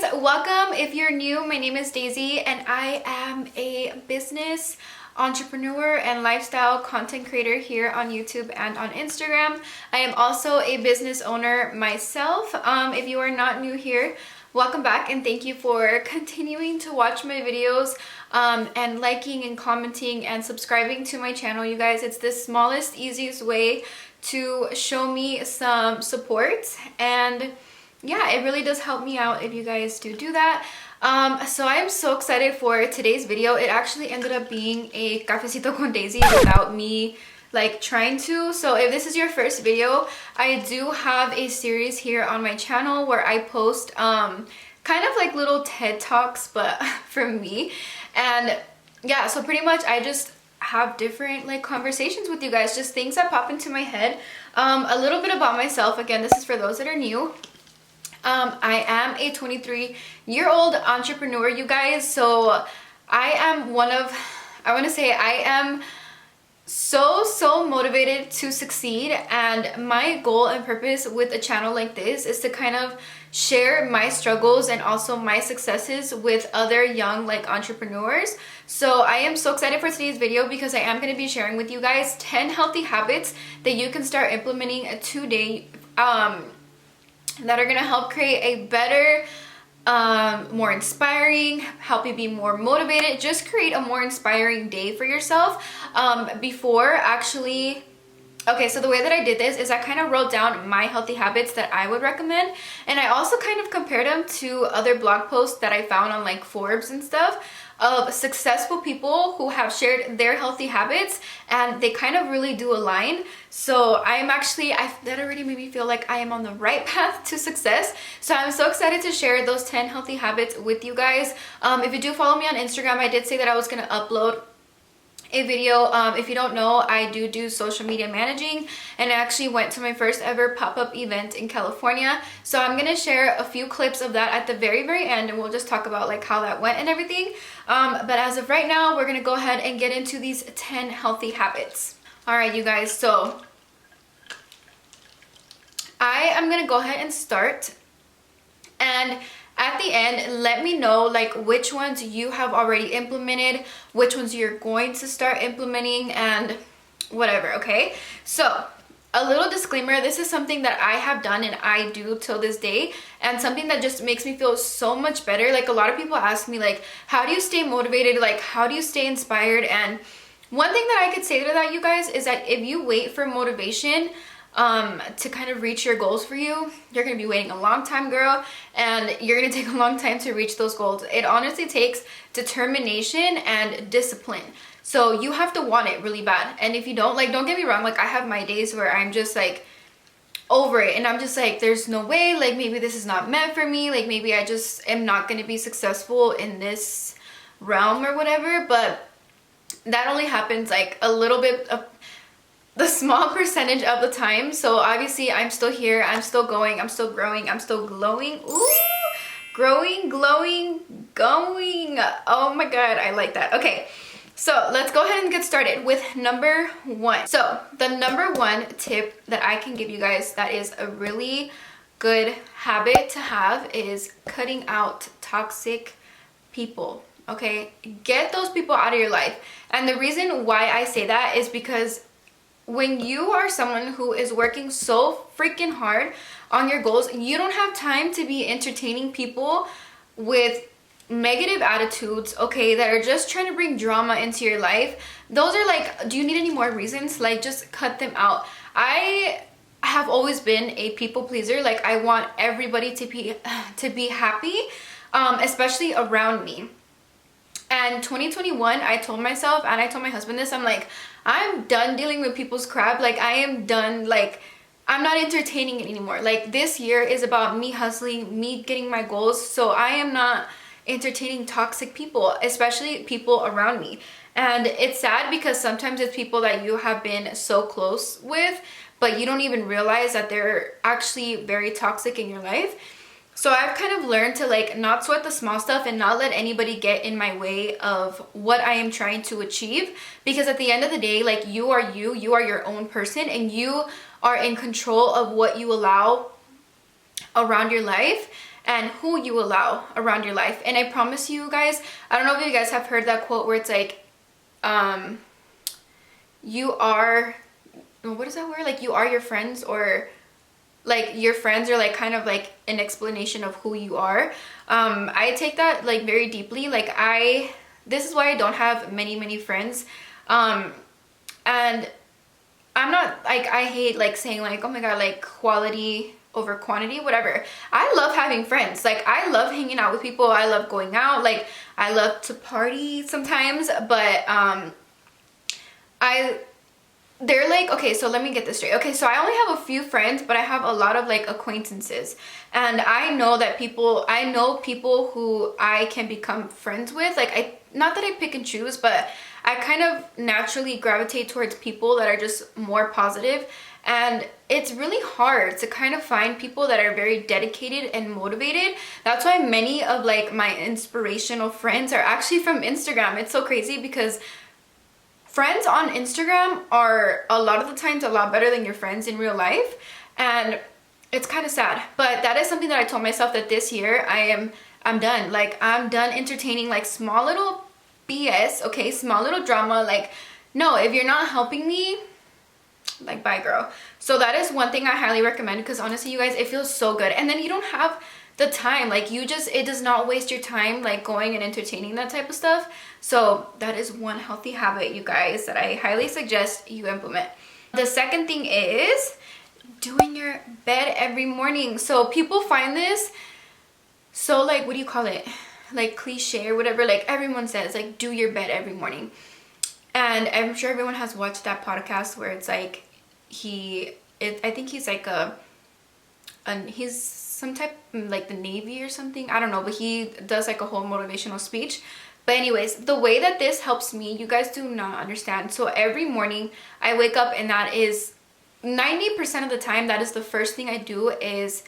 guys, welcome. If you're new, my name is Daisy and I am a business entrepreneur and lifestyle content creator here on YouTube and on Instagram. I am also a business owner myself. If you are not new here, welcome back and thank you for continuing to watch my videos and liking and commenting and subscribing to my channel. You guys, it's the smallest, easiest way to show me some support, and yeah, it really does help me out if you guys do that. So I am so excited for today's video. It actually ended up being a cafecito con Daisy without me like trying to. So if this is your first video, I do have a series here on my channel where I post kind of like little TED Talks, but from me. And yeah, so pretty much I just have different like conversations with you guys, just things that pop into my head. A little bit about myself. Again, this is for those that are new. I am a 23-year-old entrepreneur, you guys. So I am I am so motivated to succeed, and my goal and purpose with a channel like this is to kind of share my struggles and also my successes with other young like entrepreneurs. So I am so excited for today's video because I am going to be sharing with you guys 10 healthy habits that you can start implementing today that are going to help create a better, more inspiring, help you be more motivated, just create a more inspiring day for yourself. Before actually, okay, so the way that I did this is I kind of wrote down my healthy habits that I would recommend, and I also kind of compared them to other blog posts that I found on like Forbes and stuff of successful people who have shared their healthy habits, and they kind of really do align. So that already made me feel like I am on the right path to success. So I'm so excited to share those 10 healthy habits with you guys. If you do follow me on Instagram, I did say that I was going to upload a video. If you don't know, I do social media managing, and I actually went to my first ever pop-up event in California. So I'm gonna share a few clips of that at the very end, and we'll just talk about like how that went and everything. But as of right now, we're gonna go ahead and get into these 10 healthy habits. All right, you guys, so I am gonna go ahead and start, and at the end, let me know like which ones you have already implemented, which ones you're going to start implementing, and whatever, okay? So a little disclaimer, this is something that I have done and I do till this day, and something that just makes me feel so much better. Like a lot of people ask me like, how do you stay motivated? Like, how do you stay inspired? And one thing that I could say to that, you guys, is that if you wait for motivation to kind of reach your goals for you, you're gonna be waiting a long time, girl, and you're gonna take a long time to reach those goals. It honestly takes determination and discipline. So you have to want it really bad. And if you don't, like, don't get me wrong, like I have my days where I'm just like over it, and I'm just like, there's no way, like maybe this is not meant for me, like maybe I just am not gonna be successful in this realm or whatever. But that only happens like a little bit of the small percentage of the time. So obviously I'm still here, I'm still going, I'm still growing, I'm still glowing. Ooh, growing, glowing, going. Oh my god, I like that. Okay, so let's go ahead and get started with number one. So the number one tip that I can give you guys that is a really good habit to have is cutting out toxic people. Okay, get those people out of your life. And the reason why I say that is because when you are someone who is working so freaking hard on your goals, you don't have time to be entertaining people with negative attitudes, okay, that are just trying to bring drama into your life. Those are like, do you need any more reasons? Like, just cut them out. I have always been a people pleaser. Like, I want everybody to be happy, especially around me. And 2021, I told myself, and I told my husband this, I'm like, I'm done dealing with people's crap. Like, I am done. Like, I'm not entertaining it anymore. Like, this year is about me hustling, me getting my goals. So I am not entertaining toxic people, especially people around me. And it's sad because sometimes it's people that you have been so close with, but you don't even realize that they're actually very toxic in your life. So I've kind of learned to like not sweat the small stuff and not let anybody get in my way of what I am trying to achieve, because at the end of the day, like, you are your own person, and you are in control of what you allow around your life. and who you allow around your life. And I promise you guys, I don't know if you guys have heard that quote where it's like, you are, what is that word? Like, you are your friends, or like your friends are like kind of like an explanation of who you are. I take that like very deeply. Like this is why I don't have many friends. And I'm not like, I hate like saying like, oh my god, like quality over quantity, whatever. I love having friends. Like, I love hanging out with people. I love going out. Like, I love to party sometimes, but they're like, okay, so let me get this straight. Okay, so I only have a few friends, but I have a lot of like acquaintances. And I know people who I can become friends with. Like, not that I pick and choose, but I kind of naturally gravitate towards people that are just more positive. And it's really hard to kind of find people that are very dedicated and motivated. That's why many of like my inspirational friends are actually from Instagram. It's so crazy because friends on Instagram are a lot of the times a lot better than your friends in real life, and it's kind of sad. But that is something that I told myself, that this year I'm done. Like, I'm done entertaining like small little BS, okay, small little drama. Like, no, if you're not helping me, like, bye girl. So that is one thing I highly recommend, because honestly you guys, it feels so good. And then you don't have the time, like, it does not waste your time like going and entertaining that type of stuff. So that is one healthy habit, you guys, that I highly suggest you implement. The second thing is doing your bed every morning. So people find this so like, what do you call it, like cliche or whatever. Like, everyone says like, do your bed every morning. And I'm sure everyone has watched that podcast where it's like, I think he's like he's some type, like the Navy or something, I don't know, but he does like a whole motivational speech. But anyways, the way that this helps me, you guys do not understand. So every morning I wake up, and that is 90% of the time, that is the first thing I do, is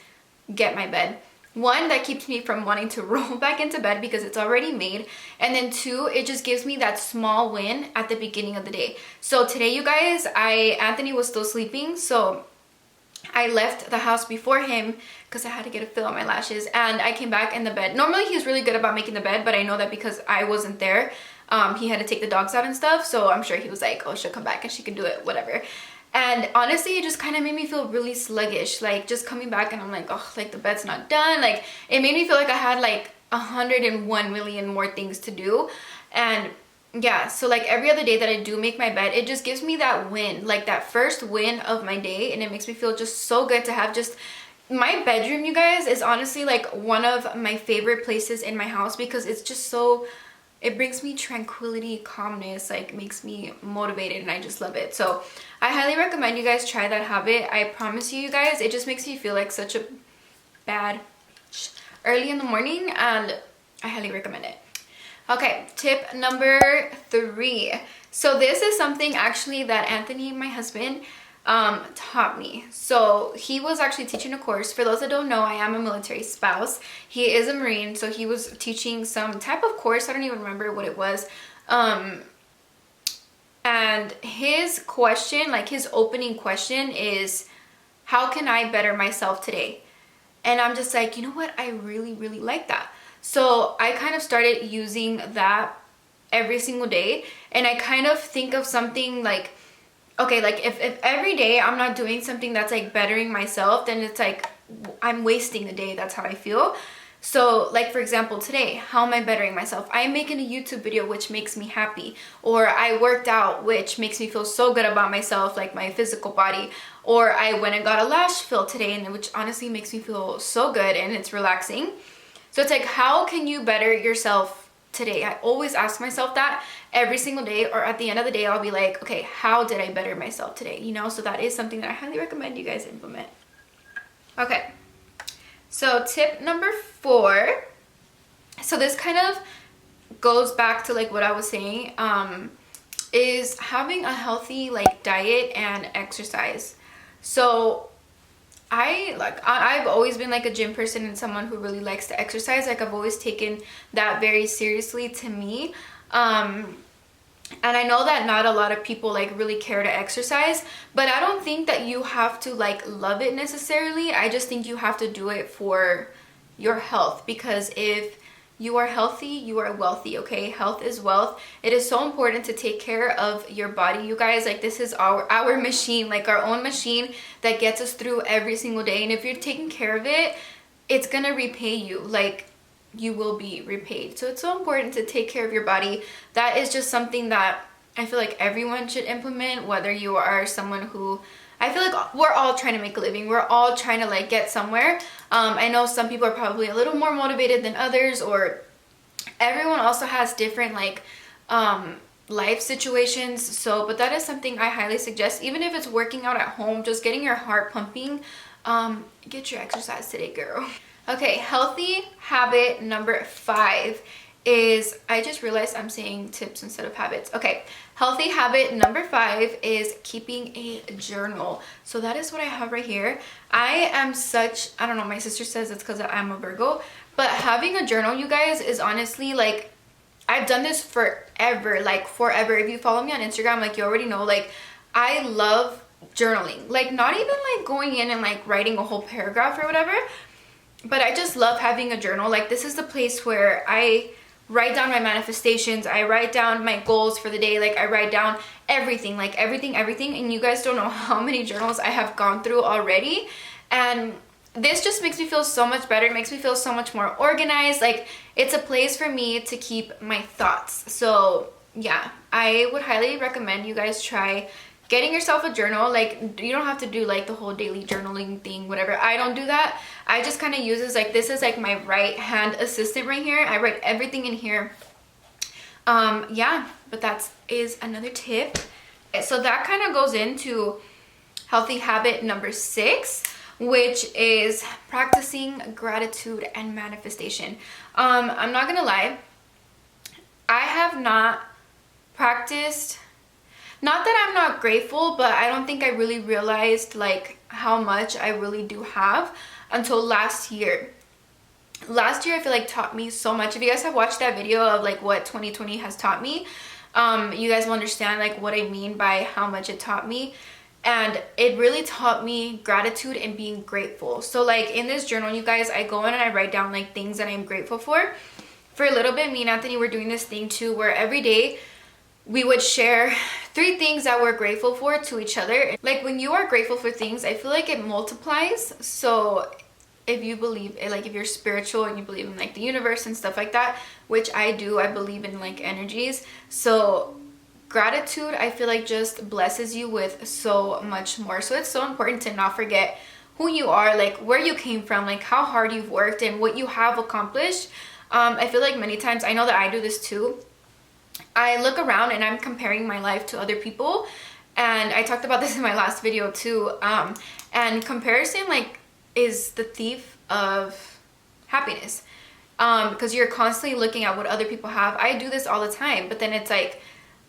get my bed. One, that keeps me from wanting to roll back into bed because it's already made. And then two, it just gives me that small win at the beginning of the day. So today, you guys, Anthony was still sleeping, so I left the house before him because I had to get a fill on my lashes, and I came back in the bed. Normally he's really good about making the bed, but I know that because I wasn't there, he had to take the dogs out and stuff, so I'm sure he was like, oh, she'll come back and she can do it, whatever. And honestly, it just kind of made me feel really sluggish, like just coming back, and I'm like, oh, like the bed's not done. Like, it made me feel like I had like 101 million more things to do. And yeah, so like every other day that I do make my bed, it just gives me that win, like that first win of my day, and it makes me feel just so good to have just my bedroom, you guys, is honestly like one of my favorite places in my house, because it's just so, it brings me tranquility, calmness, like makes me motivated, and I just love it. So I highly recommend you guys try that habit. I promise you, you guys, it just makes me feel like such a bad early in the morning, and I highly recommend it. Okay, tip number 3. So this is something actually that Anthony, my husband, taught me. So he was actually teaching a course. For those that don't know, I am a military spouse. He is a Marine, so he was teaching some type of course. I don't even remember what it was. And his question, like his opening question is, how can I better myself today? And I'm just like, you know what? I really like that. So I kind of started using that every single day, and I kind of think of something like, okay, like if every day I'm not doing something that's like bettering myself, then it's like I'm wasting the day. That's how I feel. So like, for example, today, how am I bettering myself? I'm making a YouTube video, which makes me happy. Or I worked out, which makes me feel so good about myself, like my physical body. Or I went and got a lash fill today, and which honestly makes me feel so good, and it's relaxing. So it's like, how can you better yourself today? I always ask myself that every single day, or at the end of the day, I'll be like, okay, how did I better myself today? You know, so that is something that I highly recommend you guys implement. Okay, so tip number 4. So this kind of goes back to like what I was saying, is having a healthy like diet and exercise. So I've always been like a gym person and someone who really likes to exercise. Like, I've always taken that very seriously to me. And I know that not a lot of people like really care to exercise, but I don't think that you have to like love it necessarily. I just think you have to do it for your health, because if you are healthy, you are wealthy, okay? Health is wealth. It is so important to take care of your body, you guys. Like, this is our machine, like our own machine that gets us through every single day. And if you're taking care of it, it's gonna repay you. Like, you will be repaid. So it's so important to take care of your body. That is just something that I feel like everyone should implement, whether you are someone who, I feel like we're all trying to make a living. We're all trying to like get somewhere. I know some people are probably a little more motivated than others, or everyone also has different like life situations. So, but that is something I highly suggest. Even if it's working out at home, just getting your heart pumping, get your exercise today, girl. Okay, healthy habit number 5 is, I just realized I'm saying tips instead of habits. Okay, healthy habit number 5 is keeping a journal. So that is what I have right here. I am such, I don't know, my sister says it's because I'm a Virgo, but having a journal, you guys, is honestly like, I've done this forever, like forever. If you follow me on Instagram, like you already know, like I love journaling. Like not even like going in and like writing a whole paragraph or whatever, but I just love having a journal. Like this is the place where I write down my manifestations, I write down my goals for the day, like I write down everything, like everything, and you guys don't know how many journals I have gone through already, and this just makes me feel so much better. It makes me feel so much more organized. Like it's a place for me to keep my thoughts. So yeah, I would highly recommend you guys try getting yourself a journal. Like you don't have to do like the whole daily journaling thing, whatever. I don't do that. I just kind of use this, like this is like my right hand assistant right here. I write everything in here. Yeah, but that is another tip. So that kind of goes into healthy habit number 6, which is practicing gratitude and manifestation. I'm not gonna lie, I have not practiced, not that I'm not grateful, but I don't think I really realized like how much I really do have until last year. Last year I feel like taught me so much. If you guys have watched that video of like what 2020 has taught me, you guys will understand like what I mean by how much it taught me. And it really taught me gratitude and being grateful. So like in this journal, you guys, I go in and I write down like things that I'm grateful for. For a little bit, me and Anthony were doing this thing too, where every day we would share 3 things that we're grateful for to each other. Like when you are grateful for things, I feel like it multiplies. So if you believe, like if you're spiritual and you believe in like the universe and stuff like that, which I do, I believe in like energies. So gratitude, I feel like just blesses you with so much more. So it's so important to not forget who you are, like where you came from, like how hard you've worked and what you have accomplished. I feel like many times, I know that I do this too, I look around and I'm comparing my life to other people, and I talked about this in my last video too, and comparison like is the thief of happiness, because you're constantly looking at what other people have. I do this all the time, but then it's like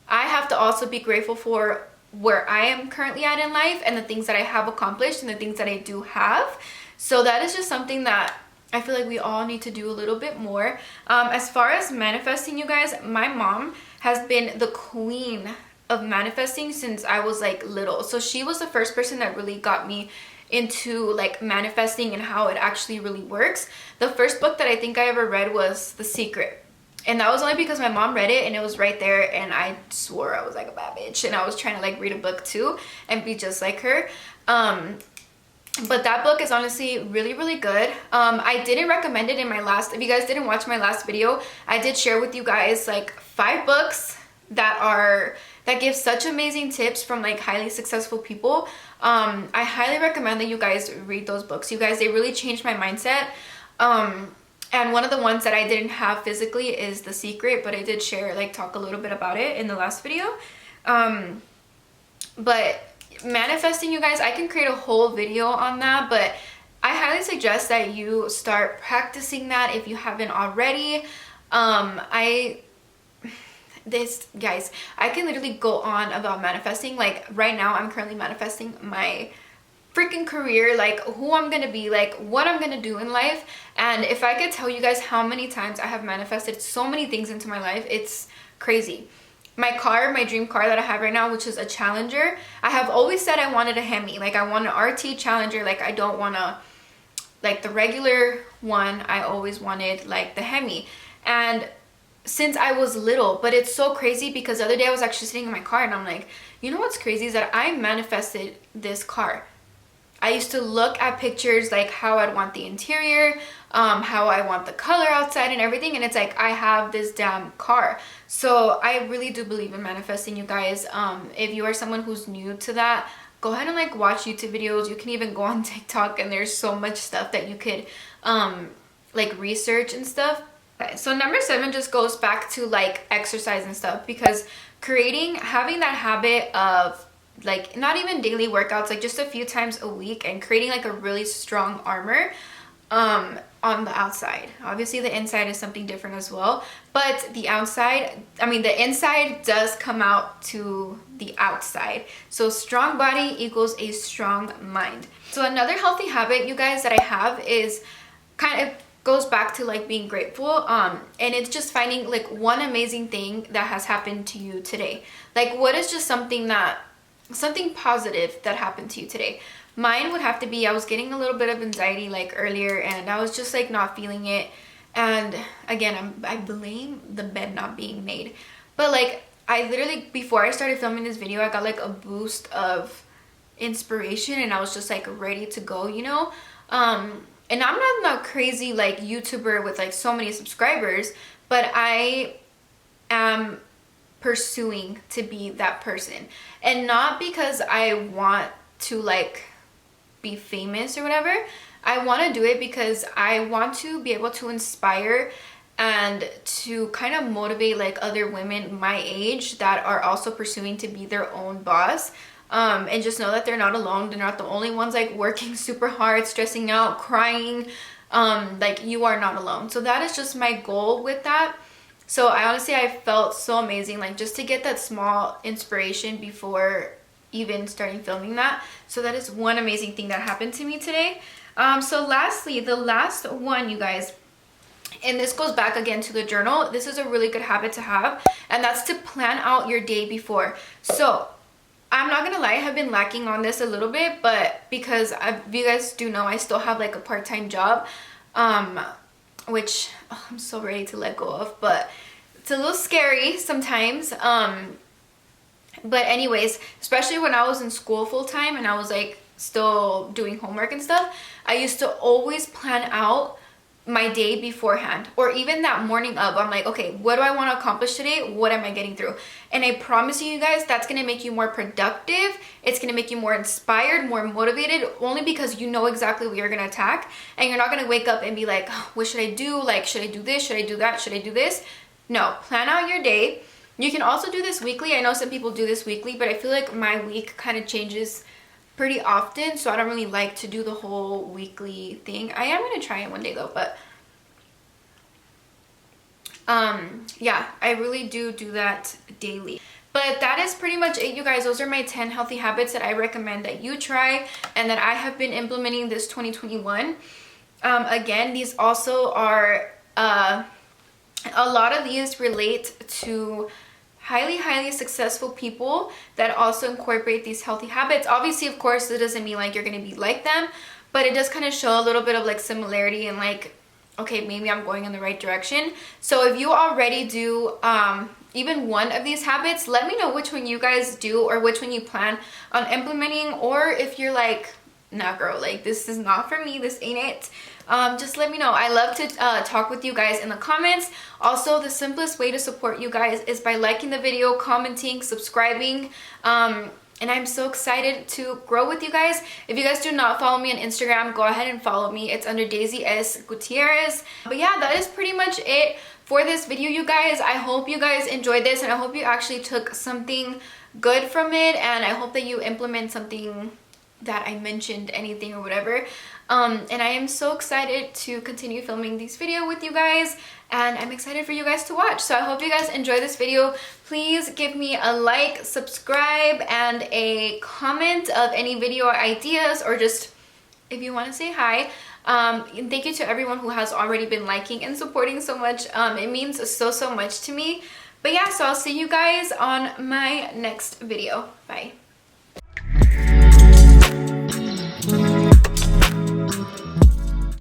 I have to also be grateful for where I am currently at in life and the things that I have accomplished and the things that I do have. So that is just something that I feel like we all need to do a little bit more. As far as manifesting, you guys, my mom has been the queen of manifesting since I was like little. So she was the first person that really got me into like manifesting and how it actually really works. The first book that I think I ever read was The Secret. And that was only because my mom read it and it was right there, and I swore I was like a bad bitch and I was trying to like read a book too and be just like her. But that book is honestly really, really good. I didn't recommend it in my last, if you guys didn't watch my last video, I did share with you guys like 5 books that give such amazing tips from like highly successful people. I highly recommend that you guys read those books. You guys, they really changed my mindset. And one of the ones that I didn't have physically is The Secret, but I did share, like talk a little bit about it in the last video. But manifesting, you guys, I can create a whole video on that, but I highly suggest that you start practicing that if you haven't already. Guys, I can literally go on about manifesting. Like right now, I'm currently manifesting my freaking career, like who I'm gonna be, like what I'm gonna do in life. And if I could tell you guys how many times I have manifested so many things into my life, it's crazy. My car, my dream car that I have right now, which is a Challenger, I have always said I wanted a Hemi. Like I want an RT Challenger. Like I don't want a like the regular one, I always wanted like the Hemi. And since I was little, but it's so crazy because the other day I was actually sitting in my car and I'm like, you know what's crazy is that I manifested this car. I used to look at pictures like how I'd want the interior, how I want the color outside and everything, and it's like I have this damn car. So I really do believe in manifesting, you guys. If you are someone who's new to that, go ahead and like watch YouTube videos. You can even go on TikTok and there's so much stuff that you could like research and stuff. Okay, so number 7 just goes back to like exercise and stuff, because having that habit of like not even daily workouts, like just a few times a week, and creating like a really strong armor on the outside. Obviously the inside is something different as well, but the inside does come out to the outside. So strong body equals a strong mind. So another healthy habit, you guys, that I have is kind of goes back to like being grateful, and it's just finding like one amazing thing that has happened to you today. Like, what is just something positive that happened to you today? Mine would have to be, I was getting a little bit of anxiety like earlier, and I was just like not feeling it. And again, I blame the bed not being made, but like I literally, before I started filming this video, I got like a boost of inspiration and I was just like ready to go, you know. And I'm not a crazy like YouTuber with like so many subscribers, but I am pursuing to be that person. And not because I want to like be famous or whatever. I want to do it because I want to be able to inspire and to kind of motivate like other women my age that are also pursuing to be their own boss. And just know that they're not alone. They're not the only ones like working super hard, stressing out, crying. Like, you are not alone. So that is just my goal with that. So I felt so amazing, like just to get that small inspiration before even starting filming that. So that is one amazing thing that happened to me today. So lastly, the last one, you guys, and this goes back again to the journal. This is a really good habit to have, and that's to plan out your day before. So I'm not gonna lie, I have been lacking on this a little bit, but because you guys do know, I still have like a part-time job, which I'm so ready to let go of, but it's a little scary sometimes. But anyways, especially when I was in school full-time and I was like still doing homework and stuff, I used to always plan out my day beforehand, or even that morning of. I'm like, okay, what do I want to accomplish today? What am I getting through? And I promise you guys, that's going to make you more productive. It's going to make you more inspired, more motivated, only because you know exactly what you're going to attack, and you're not going to wake up and be like, oh, what should I do? Like, should I do this? Should I do that? Should I do this? No, plan out your day. You can also do this weekly. I know some people do this weekly, but I feel like my week kind of changes pretty often, so I don't really like to do the whole weekly thing. I am going to try it one day though, but yeah, I really do that daily. But that is pretty much it, you guys. Those are my 10 healthy habits that I recommend that you try and that I have been implementing this 2021. Again, these also are a lot of these relate to highly successful people that also incorporate these healthy habits. Obviously, of course, it doesn't mean like you're gonna be like them, but it does kind of show a little bit of like similarity and like, okay, maybe I'm going in the right direction. So if you already do even one of these habits, let me know which one you guys do or which one you plan on implementing, or if you're like, nah girl, like this is not for me, this ain't it. Just let me know. I love to talk with you guys in the comments. Also, the simplest way to support you guys is by liking the video, commenting, subscribing. And I'm so excited to grow with you guys. If you guys do not follow me on Instagram, go ahead and follow me. It's under Daisy S. Gutierrez. But yeah, that is pretty much it for this video, you guys. I hope you guys enjoyed this, and I hope you actually took something good from it, and I hope that you implement something that I mentioned, anything or whatever. And I am so excited to continue filming these videos with you guys, and I'm excited for you guys to watch. So I hope you guys enjoy this video. Please give me a like, subscribe, and a comment of any video ideas, or just if you want to say hi. And thank you to everyone who has already been liking and supporting so much. It means so much to me. But yeah, so I'll see you guys on my next video. Bye.